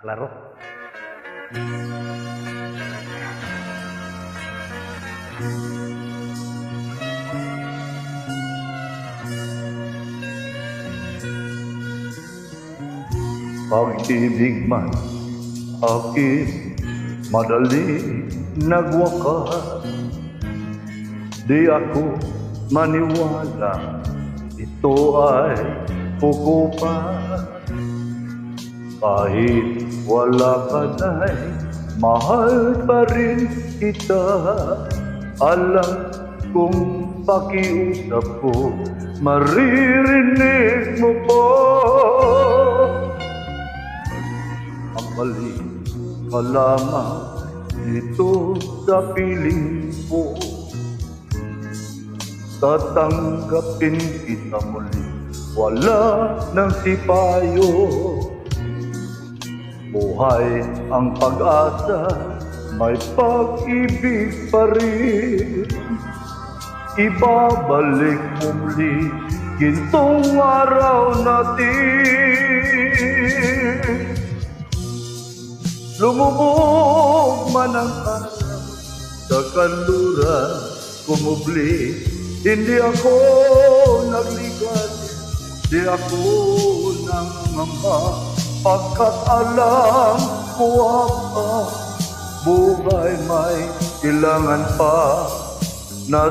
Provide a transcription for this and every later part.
Klaro. Pag-ibig man akin madali nagwakas, di ako maniwala ito ay pukupan. Kahit wala ka na'y mahal pa rin kita. Alam kong pakiusap ko maririnig mo po. Ang mali ka lamang dito sa piling ko. Tatanggapin kita muli, wala nang sipayo. Buhay ang pag-asa, may pag-ibig pa rin. Ibabalik mo muli gintong araw natin. Lumubog man ang araw sa kanluran, kumubli. Hindi ako nagligali, di ako nangangamba. Pagkat alam ko ang buhay may kailangan pa na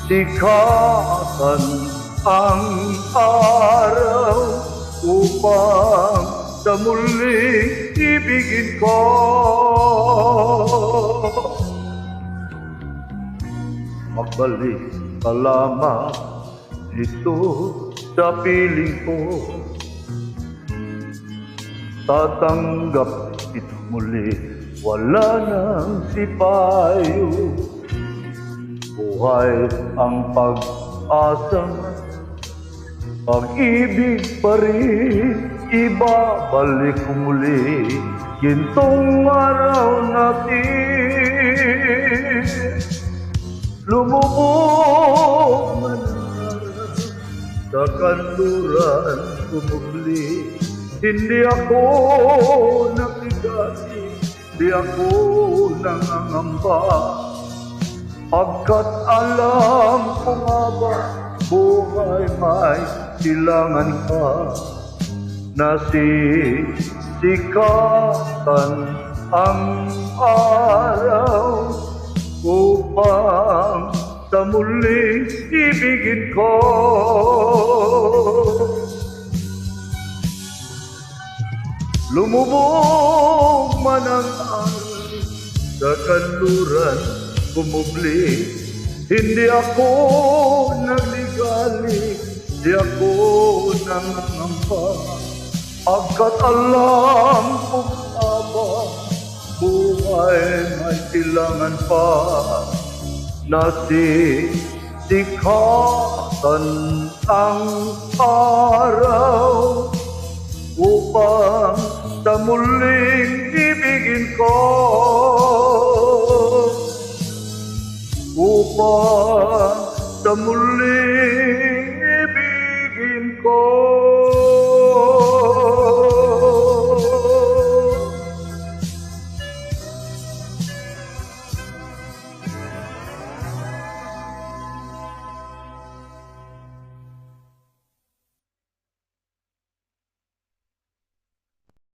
sikatan ang araw upang sa muling ibigin ko. Magbalik ka lamang dito sa piling ko. Tatanggap kita muli, wala nang sipayo. Buhay ang pag-asa, pag-ibig pa rin. Ibabalik ko muli gintong araw natin. Lumubog man ang araw sa kanluran, kumubli. Hindi ako nakigali, di ako nangangamba. Pagkat alam ko nga ba, buhay may kailangan ka na sikatan ang araw upang sa muling ibigin ko. Lumubog man ang araw sa kanluran, kumubli. Hindi ako nagligali, di ako nangangamba. Pagkat alam ko ba, buhay may kailangan pa na sikatan ang araw upang sa muling ibigin ko. Upang sa muling ibigin ko.